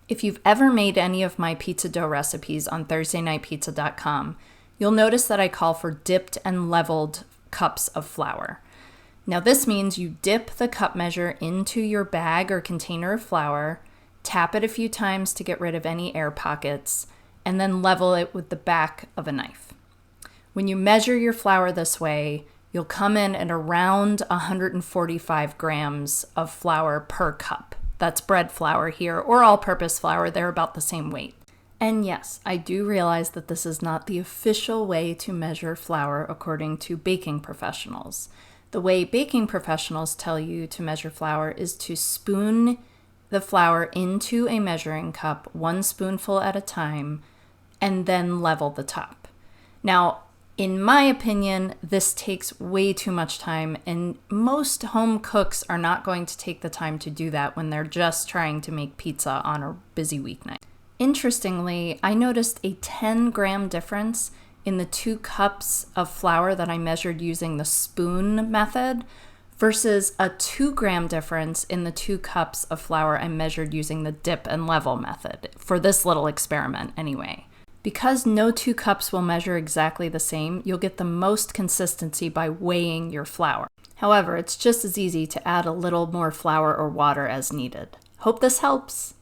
If you've ever made any of my pizza dough recipes on ThursdayNightPizza.com, you'll notice that I call for dipped and leveled cups of flour. Now this means you dip the cup measure into your bag or container of flour, tap it a few times to get rid of any air pockets, and then level it with the back of a knife. When you measure your flour this way, you'll come in at around 145 grams of flour per cup. That's bread flour here, or all-purpose flour. They're about the same weight. And yes, I do realize that this is not the official way to measure flour according to baking professionals. The way baking professionals tell you to measure flour is to spoon the flour into a measuring cup, 1 spoonful at a time, and then level the top. Now, in my opinion, this takes way too much time, and most home cooks are not going to take the time to do that when they're just trying to make pizza on a busy weeknight. Interestingly, I noticed a 10-gram difference in the 2 cups of flour that I measured using the spoon method versus a 2-gram difference in the 2 cups of flour I measured using the dip and level method, for this little experiment anyway. Because no 2 cups will measure exactly the same, you'll get the most consistency by weighing your flour. However, it's just as easy to add a little more flour or water as needed. Hope this helps!